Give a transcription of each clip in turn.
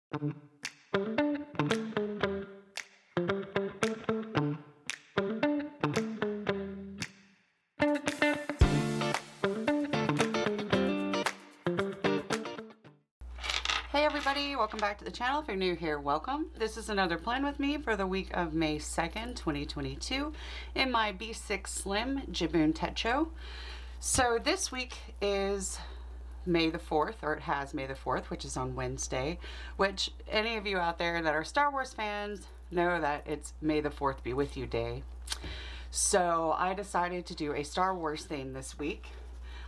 Hey everybody, welcome back to the channel. If you're new here, welcome. This is another plan with me for the week of May 2nd, 2022 in my B6 Slim Jibun Techo. So this week is May the 4th, or it has May the 4th, which is on Wednesday, which any of you out there that are Star Wars fans know that it's May the 4th be with you day. So I decided to do a Star Wars theme this week.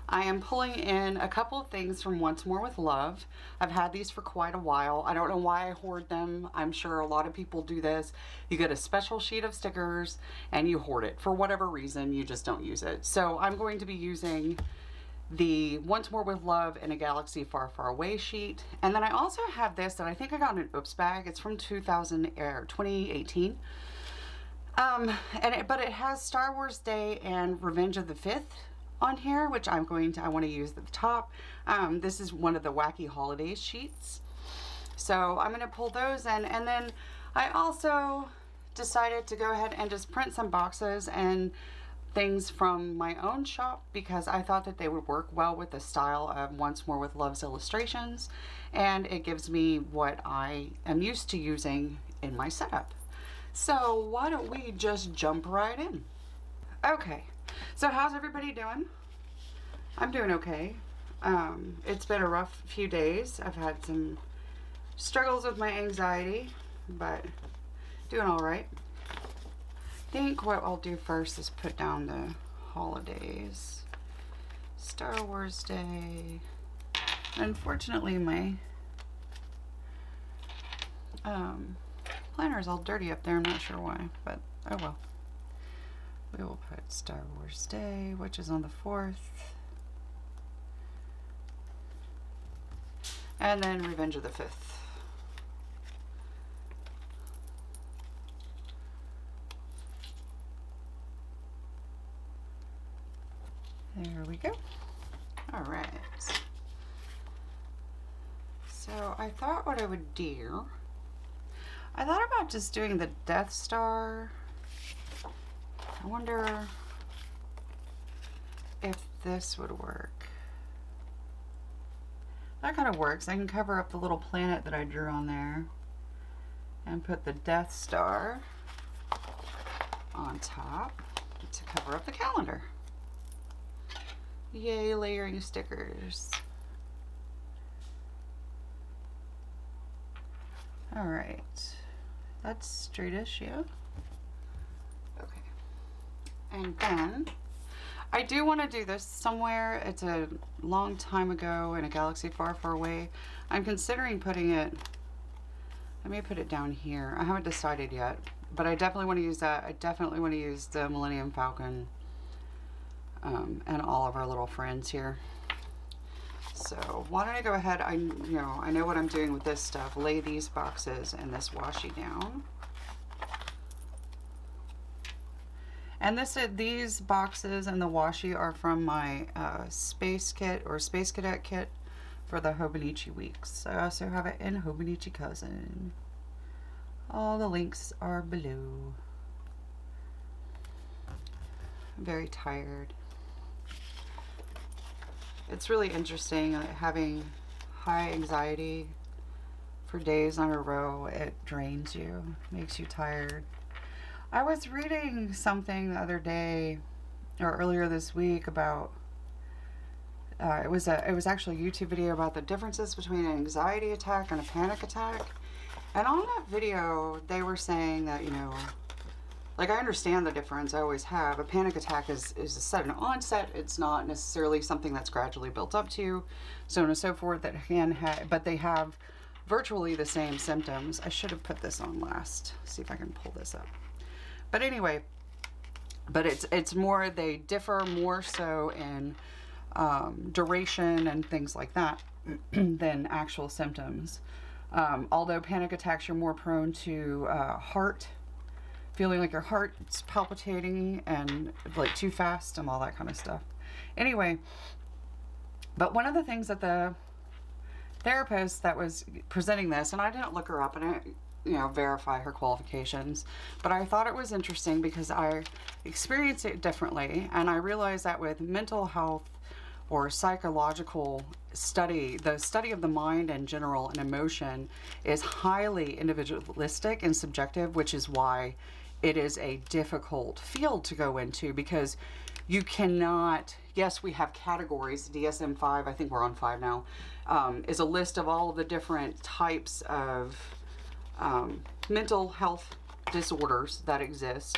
I am pulling in a couple of things from Once More with Love. I've had these for quite a while. I don't know why I hoard them. I'm sure a lot of people do this. You get a special sheet of stickers and you hoard it. For whatever reason, you just don't use it. So I'm going to be using the Once More with Love in a Galaxy Far, Far Away sheet. And then I also have this that I think I got in an Oops bag. It's from 2018. But it has Star Wars Day and Revenge of the 5th on here, which I want to use at the top. This is one of the Wacky Holidays sheets. So I'm going to pull those in, and then I also decided to go ahead and just print some boxes and things from my own shop because I thought that they would work well with the style of Once More with Love's illustrations, and it gives me what I am used to using in my setup. So why don't we just jump right in? Okay. So how's everybody doing? I'm doing okay. It's been a rough few days. I've had some struggles with my anxiety, but doing all right. I think what I'll do first is put down the holidays. Star Wars Day. Unfortunately, my planner is all dirty up there. I'm not sure why, but oh well. We will put Star Wars Day, which is on the 4th. And then Revenge of the 5th. There we go. All right. So I thought what I would do, I thought about just doing the Death Star. I wonder if this would work. That kind of works. I can cover up the little planet that I drew on there and put the Death Star on top to cover up the calendar. Yay, layering stickers. All right, that's straightish, yeah? Okay. And then I do want to do this somewhere. It's a long time ago in a galaxy far, far away. I'm considering putting it, I may put it down here. I haven't decided yet, but I definitely want to use that. I definitely want to use the Millennium Falcon and all of our little friends here. So why don't I go ahead, I know what I'm doing with this stuff. Lay these boxes and this washi down. And these boxes and the washi are from my space kit or space cadet kit for the Hobonichi weeks. I also have it in Hobonichi Cousin. All the links are below. I'm very tired. It's really interesting having high anxiety for days on a row. It drains you, makes you tired. I was reading something the other day, or earlier this week, about it was actually a YouTube video about the differences between an anxiety attack and a panic attack. And on that video, they were saying that, like, I understand the difference, I always have. A panic attack is a sudden onset. It's not necessarily something that's gradually built up to, so on and so forth, but they have virtually the same symptoms. I should have put this on last. See if I can pull this up. But anyway, it's more, they differ more so in duration and things like that than actual symptoms. Although panic attacks, you're more prone to feeling like your heart's palpitating and like too fast and all that kind of stuff. Anyway, but one of the things that therapist that was presenting this, and I didn't look her up and I, verify her qualifications, but I thought it was interesting because I experienced it differently, and I realized that with mental health or psychological study, the study of the mind in general and emotion is highly individualistic and subjective, which is why it is a difficult field to go into, because you cannot, yes, we have categories. DSM-5, I think we're on 5 now, is a list of all of the different types of mental health disorders that exist,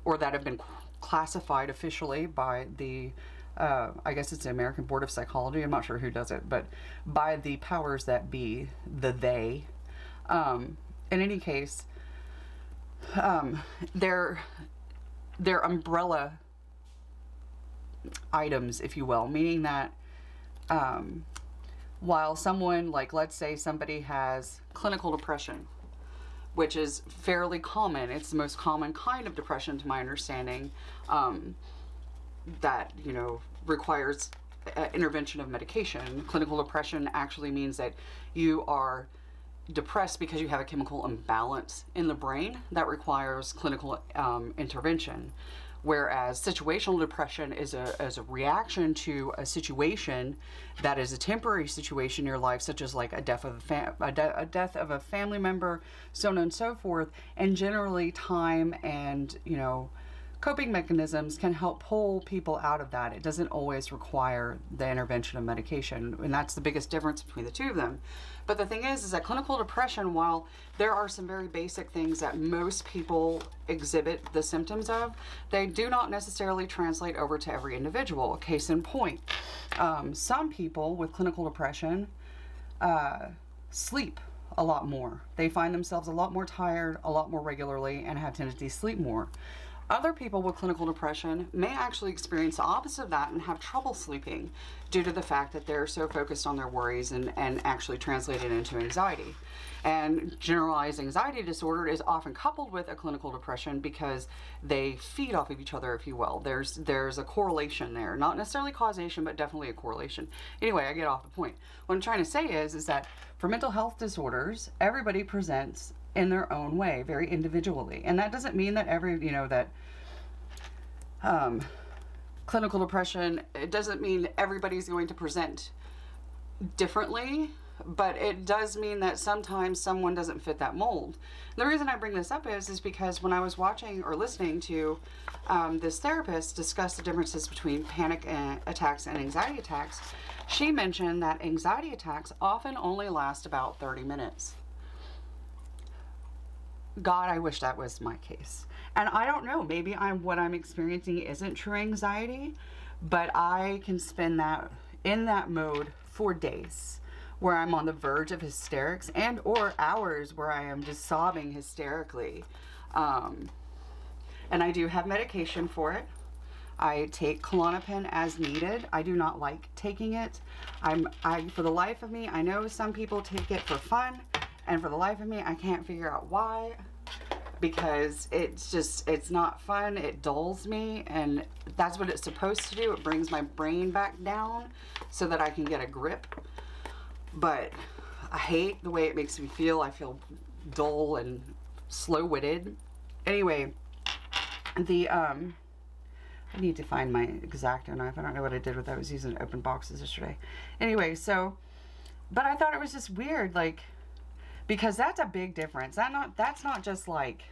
or that have been classified officially by the, I guess it's the American Board of Psychology. I'm not sure who does it, but by the powers that be, they. In any case, they're umbrella items, if you will, meaning that while someone, like, let's say somebody has clinical depression, which is fairly common, it's the most common kind of depression to my understanding, that, requires intervention of medication. Clinical depression actually means that you are depressed because you have a chemical imbalance in the brain that requires clinical intervention. Whereas situational depression is a reaction to a situation that is a temporary situation in your life, such as like a death of a family member, so on and so forth. And generally, time and coping mechanisms can help pull people out of that. It doesn't always require the intervention of medication, and that's the biggest difference between the two of them. But the thing is that clinical depression, while there are some very basic things that most people exhibit the symptoms of, they do not necessarily translate over to every individual. Case in point, some people with clinical depression sleep a lot more. They find themselves a lot more tired, a lot more regularly, and have tendency to sleep more. Other people with clinical depression may actually experience the opposite of that and have trouble sleeping due to the fact that they're so focused on their worries and actually translate it into anxiety. And generalized anxiety disorder is often coupled with a clinical depression because they feed off of each other, if you will. There's a correlation there. Not necessarily causation, but definitely a correlation. Anyway, I get off the point. What I'm trying to say is that for mental health disorders, everybody presents in their own way, very individually. And that doesn't mean that clinical depression, it doesn't mean everybody's going to present differently, but it does mean that sometimes someone doesn't fit that mold. The reason I bring this up is because when I was watching or listening to this therapist discuss the differences between panic attacks and anxiety attacks, she mentioned that anxiety attacks often only last about 30 minutes. God, I wish that was my case. And I don't know, maybe what I'm experiencing isn't true anxiety, but I can spend that in that mode for days where I'm on the verge of hysterics and or hours where I am just sobbing hysterically. And I do have medication for it. I take Klonopin as needed. I do not like taking it. For the life of me, I know some people take it for fun, and for the life of me, I can't figure out why, because it's not fun. It dulls me, and that's what it's supposed to do. It brings my brain back down so that I can get a grip. But I hate the way it makes me feel. I feel dull and slow-witted. Anyway, I need to find my X-Acto knife. I don't know what I did with that. I was using open boxes yesterday. Anyway, but I thought it was just weird, like, because that's a big difference. That's not just like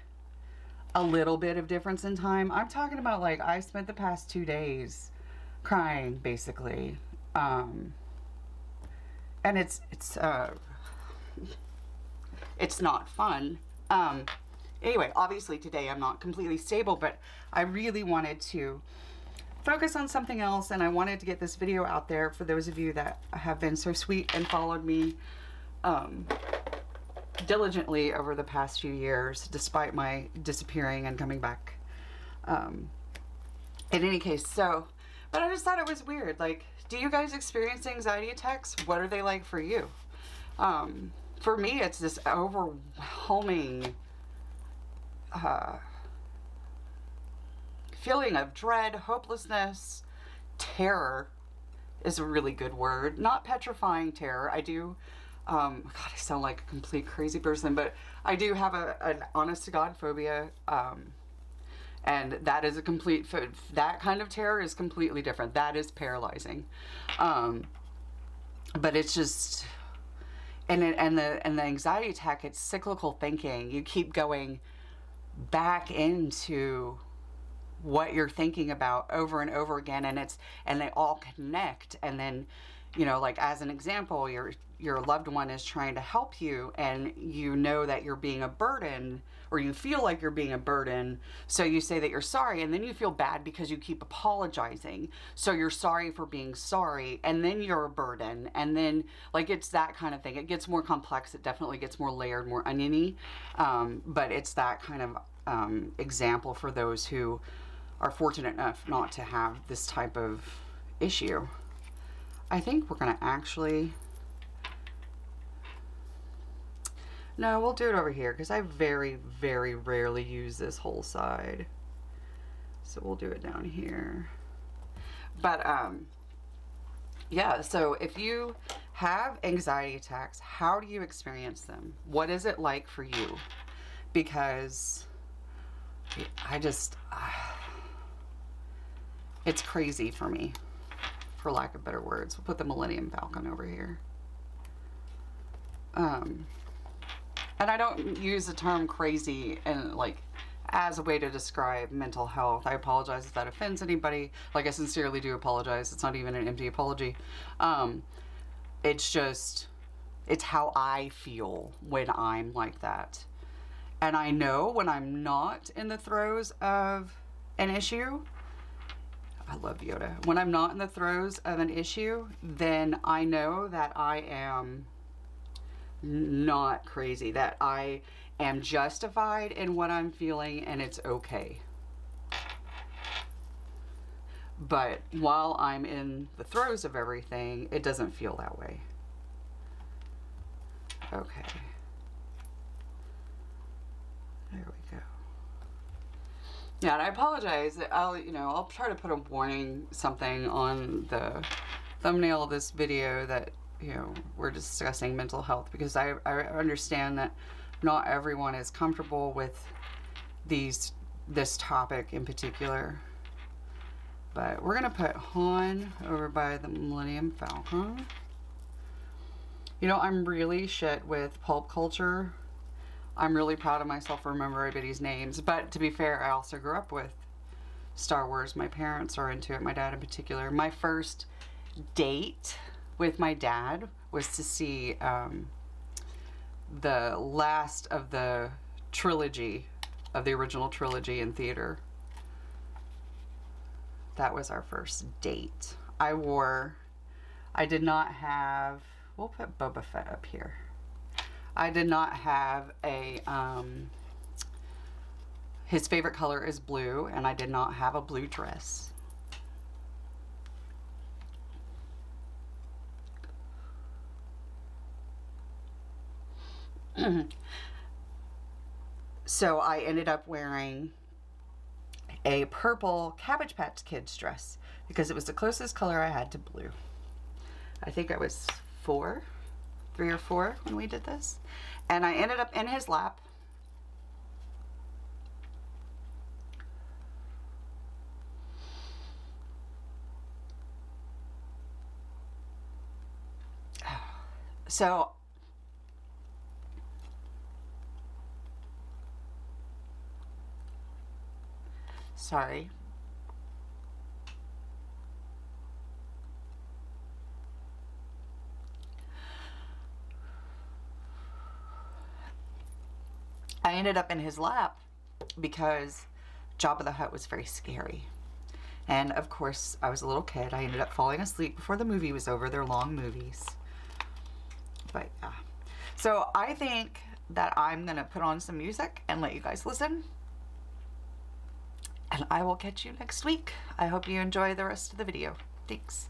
a little bit of difference in time. I'm talking about, like, I spent the past 2 days crying, basically. And it's not fun. Anyway, obviously today I'm not completely stable, but I really wanted to focus on something else, and I wanted to get this video out there for those of you that have been so sweet and followed me diligently over the past few years, despite my disappearing and coming back. In any case, but I just thought it was weird. Like, do you guys experience anxiety attacks? What are they like for you? For me, it's this overwhelming feeling of dread, hopelessness, terror, is a really good word. Not petrifying terror. I do, God, I sound like a complete crazy person, but I do have an honest to God phobia. And that is a complete, that kind of terror is completely different. That is paralyzing. But it's just, and the anxiety attack, it's cyclical thinking. You keep going back into what you're thinking about over and over again, and they all connect. And then, you know, like as an example, your loved one is trying to help you, and you know that you're being a burden, or you feel like you're being a burden, so you say that you're sorry, and then you feel bad because you keep apologizing, so you're sorry for being sorry, and then you're a burden. And then, like, it's that kind of thing. It gets more complex. It definitely gets more layered, more oniony, but it's that kind of example for those who are fortunate enough not to have this type of issue. I think we're gonna actually, no, we'll do it over here because I very, very rarely use this whole side. So we'll do it down here. But yeah, so if you have anxiety attacks, how do you experience them? What is it like for you? Because it's crazy for me, for lack of better words. We'll put the Millennium Falcon over here. And I don't use the term crazy and like as a way to describe mental health. I apologize if that offends anybody. Like, I sincerely do apologize. It's not even an empty apology. It's just, it's how I feel when I'm like that. And I know when I'm not in the throes of an issue, I love Yoda. When I'm not in the throes of an issue, then I know that I am not crazy, that I am justified in what I'm feeling, and it's okay. But while I'm in the throes of everything, it doesn't feel that way. Okay. There we go. Yeah, and I apologize. I'll try to put a warning, something on the thumbnail of this video that, we're discussing mental health, because I understand that not everyone is comfortable with this topic in particular. But we're gonna put Han over by the Millennium Falcon. I'm really shit with pulp culture. I'm really proud of myself for remembering everybody's names. But to be fair, I also grew up with Star Wars. My parents are into it, my dad in particular. My first date with my dad was to see the last of the trilogy, of the original trilogy, in theater. That was our first date. I did not have, we'll put Boba Fett up here. I did not have his favorite color is blue, and I did not have a blue dress. So I ended up wearing a purple Cabbage Patch Kids dress because it was the closest color I had to blue. I think I was 3 or 4 when we did this. And I ended up in his lap. So sorry. I ended up in his lap because Jabba the Hutt was very scary. And of course, I was a little kid. I ended up falling asleep before the movie was over. They're long movies. But yeah. So I think that I'm going to put on some music and let you guys listen. And I will catch you next week. I hope you enjoy the rest of the video. Thanks.